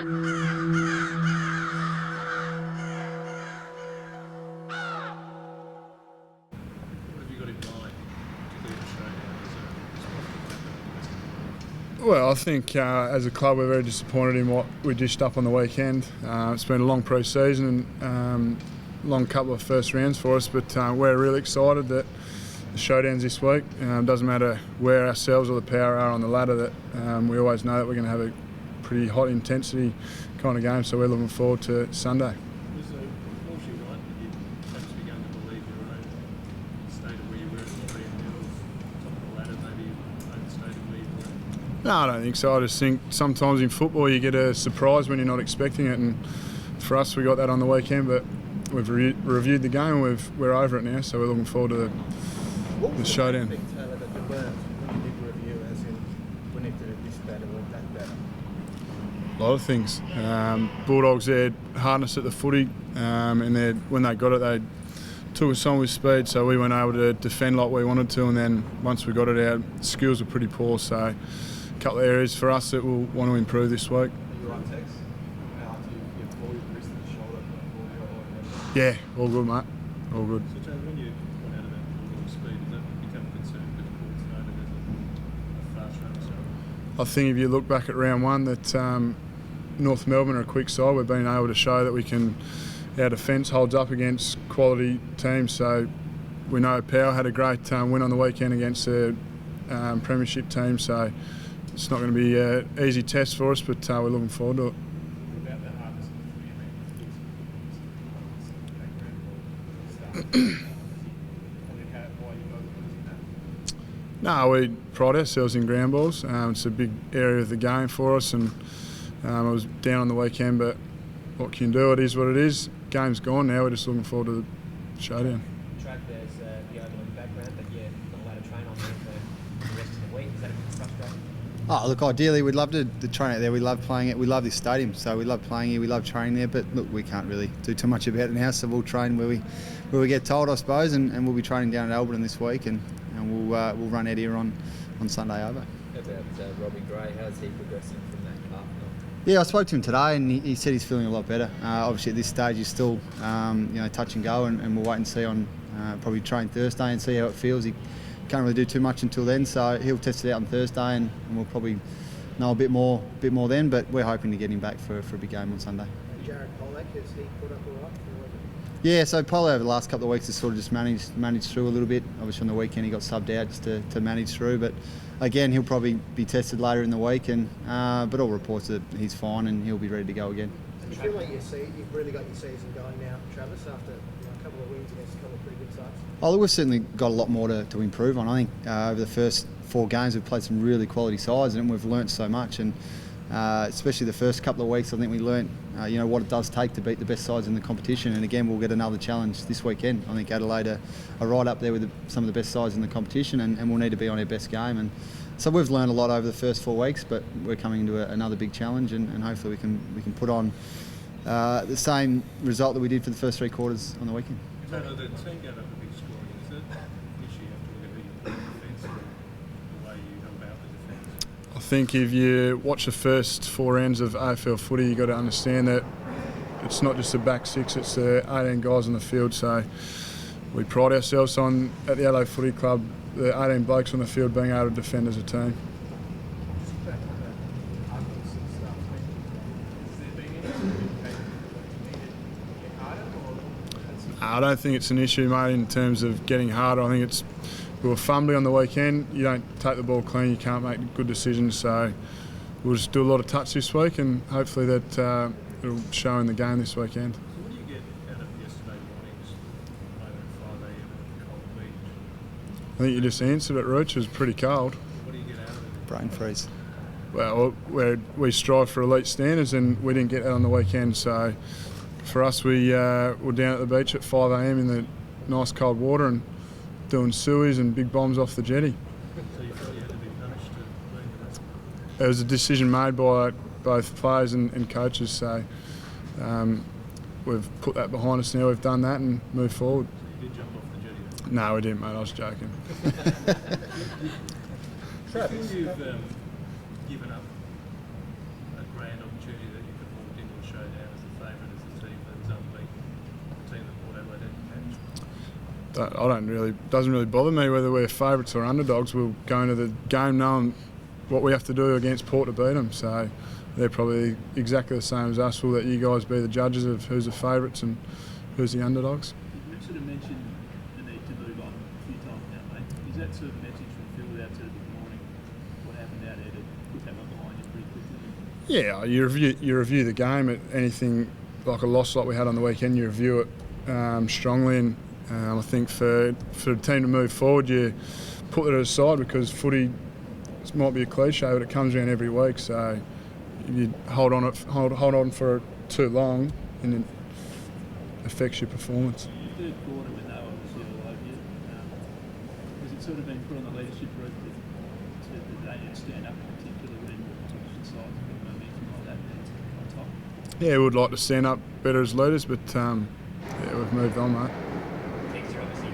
Well, I think as a club we're very disappointed in what we dished up on the weekend. It's been a long pre-season and long couple of first rounds for us, but we're really excited that the showdowns this week. Doesn't matter where ourselves or the power are on the ladder, that we always know that we're going to have a pretty hot intensity kind of game, so we're looking forward to Sunday. No, I don't think so. I just think sometimes in football you get a surprise when you're not expecting it, and for us we got that on the weekend, but we've reviewed the game and we're over it now, so we're looking forward to the showdown. What was the Taylor, that you learned when you did review, as in we need to do this better, work that better? A lot of things. Bulldogs, their hardness at the footy, and when they got it, they took us on with speed, so we weren't able to defend like we wanted to, and then once we got it, our skills were pretty poor, so a couple of areas for us that we'll want to improve this week. Are you right, Tex? After you pulled your wrist and shoulder? Yeah, all good, mate. All good. So, Joe, when you went out of that Bulldog speed, did that become a concern because Bulls noted as a fast runner? I think if you look back at round one, that North Melbourne are a quick side. We've been able to show that we can. Our defence holds up against quality teams, so we know Power had a great win on the weekend against a premiership team, so it's not going to be an easy test for us, but we're looking forward to it. About the hardness of the footy, No, we pride ourselves in ground balls. It's a big area of the game for us, and I was down on the weekend, but what can you do? It is what it is. Game's gone now. We're just looking forward to the showdown. Track, there's the Adelaide background, but yeah, not allowed to train on there for the rest of the week. Is that a bit frustrating? Oh, look, ideally we'd love to train out there. We love playing it. We love this stadium, so we love playing here. We love training there, but look, we can't really do too much about it now, so we'll train where we get told, I suppose, and we'll be training down at Alberton this week, and we'll run out here on Sunday over. How about Robbie Gray? How's he progressing from that calf? Yeah, I spoke to him today, and he said he's feeling a lot better. Obviously, at this stage, he's still, touch and go, and we'll wait and see on probably train Thursday and see how it feels. He can't really do too much until then, so he'll test it out on Thursday, and we'll probably know a bit more then. But we're hoping to get him back for a big game on Sunday. Jared Pollack, has he put up all right? Yeah, so Polo over the last couple of weeks has sort of just managed through a little bit. Obviously on the weekend he got subbed out just to manage through, but again he'll probably be tested later in the week, and but all reports that he's fine and he'll be ready to go again. Do you feel like you've really got your season going now, Travis, after a couple of wins against a couple of pretty good sides? Oh, look, we've certainly got a lot more to improve on. I think over the first 4 games we've played some really quality sides and we've learnt so much, and especially the first couple of weeks I think we learnt what it does take to beat the best sides in the competition, and again we'll get another challenge this weekend. I think Adelaide are right up there with some of the best sides in the competition, and we'll need to be on our best game, and so we've learned a lot over the first 4 weeks, but we're coming into another big challenge, and hopefully we can put on the same result that we did for the first 3 quarters on the weekend. The team gave up a big scoring. Is it an issue you have to look at the defence and the way you go about the defence? I think if you watch the first 4 rounds of AFL footy, you've got to understand that it's not just the back 6, it's the 18 guys on the field. So we pride ourselves on, at the Adelaide Footy Club, the 18 blokes on the field being able to defend as a team. I don't think it's an issue, mate, in terms of getting harder. I think we were fumbly on the weekend. You don't take the ball clean, you can't make good decisions. So we'll just do a lot of touch this week, and hopefully that it'll show in the game this weekend. So what do you get out of yesterday morning's over at 5 a.m. at the cold beach? I think you just answered it, Roach. It was pretty cold. What do you get out of it? Brain freeze. Well, we strive for elite standards, and we didn't get that on the weekend. So for us, we were down at the beach at 5 a.m. in the nice cold water and doing sueys and big bombs off the jetty. So you felt you had to be punished to learn the It was a decision made by both players and coaches, so we've put that behind us now. We've done that and moved forward. So you did jump off the jetty then? No, we didn't, mate. I was joking. Do you feel you've given up a grand opportunity that you could doesn't really bother me whether we're favourites or underdogs. We'll go into the game knowing what we have to do against Port to beat them. So they're probably exactly the same as us. We'll let you guys be the judges of who's the favourites and who's the underdogs. You sort of mentioned the need to move on a few times now, mate. Is that sort of message from Phil out there this morning? What happened out there to put that one behind you pretty quickly? Yeah, you review the game. At anything like a loss like we had on the weekend, you review it strongly, and I think for the team to move forward, you put it aside, because footy, it might be a cliche, but it comes around every week. So if you hold on for too long, and it affects your performance. Third quarter, when they were obviously all over you, has it sort of been put on the leadership route that they need to stand up, particularly when opposition sides have got momentum like that on top? Yeah, we would like to stand up better as leaders, but yeah, we've moved on, mate. Things are obviously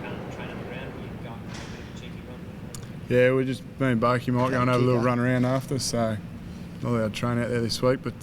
can't train on the ground. You've got a bit of a cheeky run. Yeah, we just, me and Boakey might go and have a little run around after, so not allowed to train out there this week, but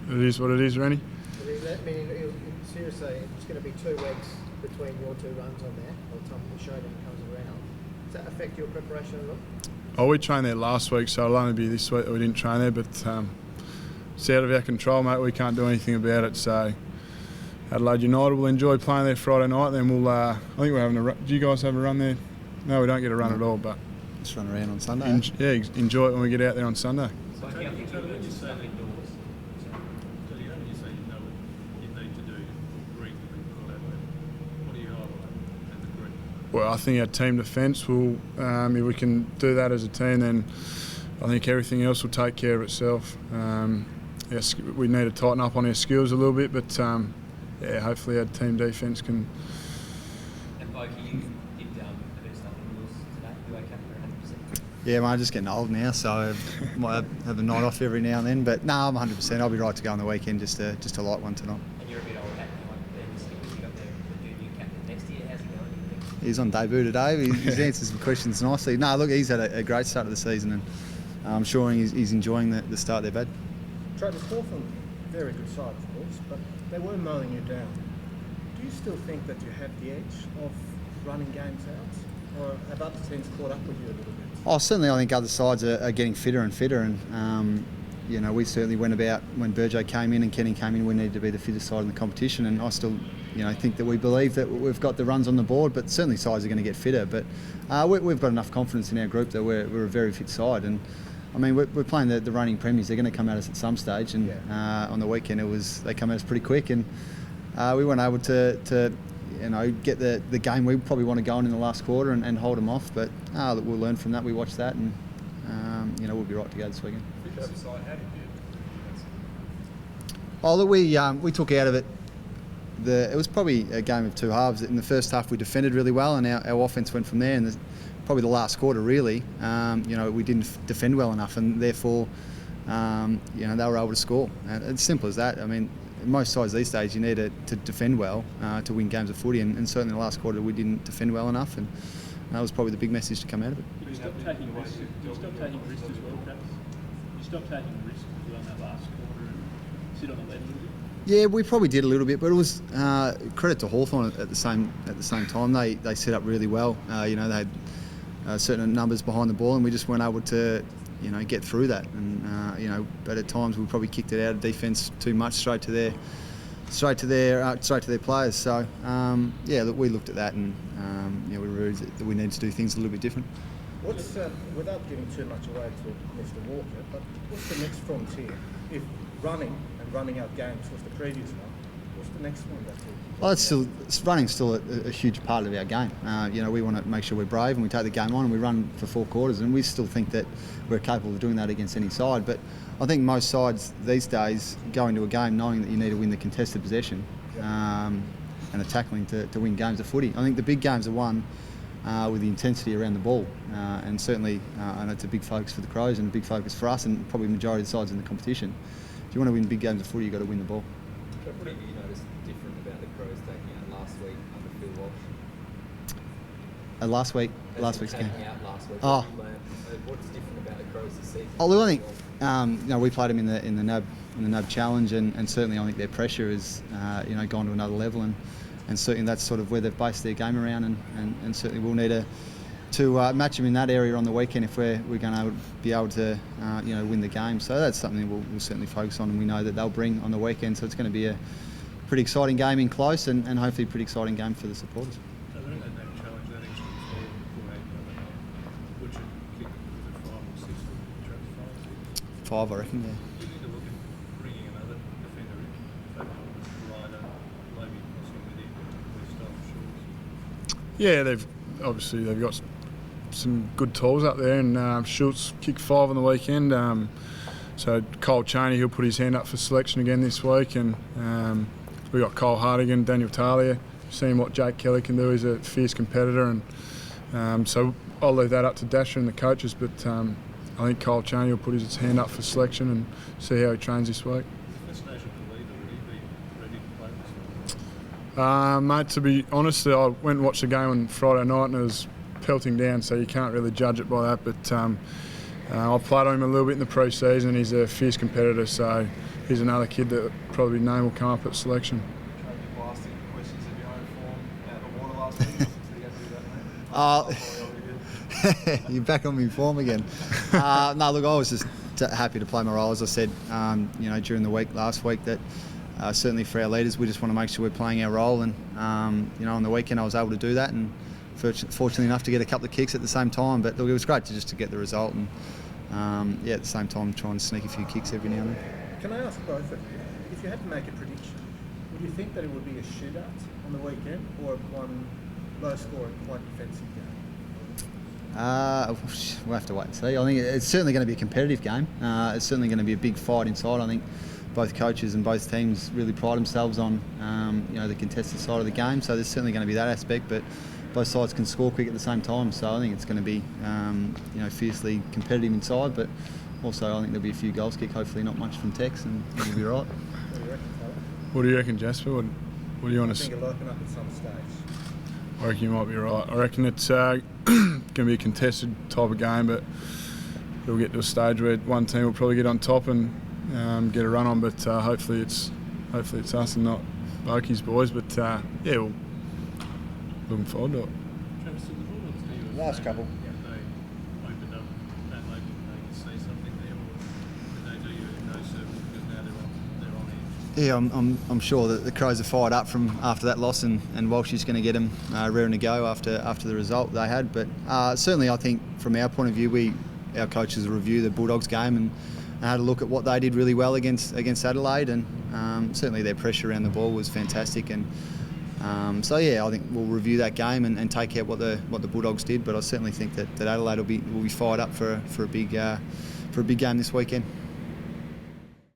it is what it is, Rennie. I mean, seriously, it's going to be 2 weeks between your 2 runs on there by the time the Showdown comes around. Does that affect your preparation at all? Oh, we trained there last week, so it'll only be this week that we didn't train there, but it's out of our control, mate. We can't do anything about it, so Adelaide United will enjoy playing there Friday night, then we'll, I think we're having a run. Do you guys have a run there? No, we don't get a run at all, but Just run around on Sunday. Enjoy it when we get out there on Sunday. So I think you learn to stuff indoors. So you know when you say you know what you need to do to agree with the call out, what do you highlight and agree? Well, I think our team defence will, if we can do that as a team, then I think everything else will take care of itself. Yes, we need to tighten up on our skills a little bit, but yeah, hopefully our team defence can. And Boak, you did a bit of stuff indoors today. You wake up for 100%. Yeah, mate, I'm just getting old now, so I might have a night off every now and then. But no, I'm 100%. I'll be right to go on the weekend, just a light one tonight. And you're a bit old hat now. You got the junior captain next year. How's he going? He's on debut today. He's answered some questions nicely. No, look, he's had a great start of the season, and I'm sure he's enjoying the start they've had. Travis, Hawthorn, very good side, of course, but they were mowing you down. Do you still think that you have the edge of running games out, or have other teams caught up with you a little bit? Oh, certainly, I think other sides are getting fitter and fitter, and you know, we certainly went about when Burjo came in and Kenny came in. We needed to be the fittest side in the competition, and I still, think that we believe that we've got the runs on the board. But certainly, sides are going to get fitter. But we've got enough confidence in our group that we're a very fit side, and I mean, we're playing the reigning premiers. They're going to come at us at some stage, and on the weekend they come at us pretty quick, and we weren't able to get the game we probably want to go in the last quarter and hold them off. But we'll learn from that. We watch that, and we'll be right to go this weekend. Oh, look, we took out of it. It was probably a game of two halves. In the first half, we defended really well, and our offence went from there. And probably the last quarter, really, we didn't defend well enough, and therefore, they were able to score. And it's simple as that. I mean, most sides these days, you need to defend well to win games of footy, and certainly in the last quarter, we didn't defend well enough, and that was probably the big message to come out of it. You stop taking risks. You stop taking risks as well, Travis. You stop taking risks as well in that last quarter and sit on the lead a little bit. Yeah, we probably did a little bit, but it was credit to Hawthorn at the same time. They set up really well. They had certain numbers behind the ball, and we just weren't able to, get through that. And but at times we probably kicked it out of defence too much straight to their players. So look, we looked at that, and we realised that we need to do things a little bit different. What's without giving too much away to Mr. Walker, but what's the next frontier? If running out games was the previous one, what's the next one? Running's still a huge part of our game. We want to make sure we're brave and we take the game on and we run for 4 quarters, and we still think that we're capable of doing that against any side. But I think most sides these days go into a game knowing that you need to win the contested possession and a tackling to win games of footy. I think the big games are won with the intensity around the ball, and certainly I know it's a big focus for the Crows and a big focus for us and probably the majority of the sides in the competition. If you want to win big games of footy, you've got to win the ball. What have you noticed different about the Crows taking out last week under Phil Walsh? Last week's game. Taking out last week. Oh. What's different about the Crows this season? Oh, look, I think we played them in the NAB challenge, and certainly I think their pressure has gone to another level, and certainly that's sort of where they've based their game around, and certainly we'll need to match them in that area on the weekend if we're going to be able to win the game. So that's something we'll certainly focus on, and we know that they'll bring on the weekend. So it's going to be a pretty exciting game in close, and hopefully a pretty exciting game for the supporters. So they don't challenge that extra for which kick was it 5 or 6 for Travis? 5, I reckon, yeah. Do you need to look at bringing another defender in? In fact, Ryder, maybe crossing with him, with stuff, Schultz? Yeah, they've got some good tools up there, and Schultz kicked 5 on the weekend. So Cole Chaney, he'll put his hand up for selection again this week, and we've got Cole Hardigan, Daniel Talia, seeing what Jake Kelly can do. He's a fierce competitor, and so I'll leave that up to Dasher and the coaches, but I think Cole Chaney will put his hand up for selection and see how he trains this week. First Nation leader, would he be ready to play this week? Mate, to be honest, I went and watched the game on Friday night and it was pelting down, so you can't really judge it by that, but I played on him a little bit in the pre-season. He's a fierce competitor, so he's another kid that probably name will come up at selection. You're back on me form again. No, look, I was just happy to play my role. As I said, during the week last week, that certainly for our leaders, we just want to make sure we're playing our role. And on the weekend, I was able to do that, and fortunately enough to get a couple of kicks at the same time. But look, it was great to get the result, and at the same time, try and sneak a few kicks every now and then. Can I ask both of you, if you had to make a prediction, would you think that it would be a shootout on the weekend, or one low-scoring, quite defensive game? We'll have to wait and see. I think it's certainly going to be a competitive game. It's certainly going to be a big fight inside. I think both coaches and both teams really pride themselves on the contested side of the game. So there's certainly going to be that aspect, but both sides can score quick at the same time. So I think it's going to be fiercely competitive inside, but also I think there'll be a few goals kicked. Hopefully not much from Tex, and we'll be right. What do you reckon, Tyler? What do you reckon, Jasper? What do you want I to? think it'll open up at some stage. I reckon you might be right. I reckon it's going to be a contested type of game, but it'll get to a stage where one team will probably get on top and get a run on. But hopefully it's us and not Boakie's boys. But we're looking forward to it. Travis, did the Bulldogs do you a Last favour couple. if they opened up Adelaide and they could see something there, or did they do you no service because now they're on edge? Yeah, I'm sure that the Crows are fired up from after that loss, and Walsh is going to get them raring to go after the result they had. But certainly, I think from our point of view, our coaches review the Bulldogs game and had a look at what they did really well against Adelaide, and certainly their pressure around the ball was fantastic. And I think we'll review that game and take out what the Bulldogs did. But I certainly think that Adelaide will be fired up for a big game this weekend.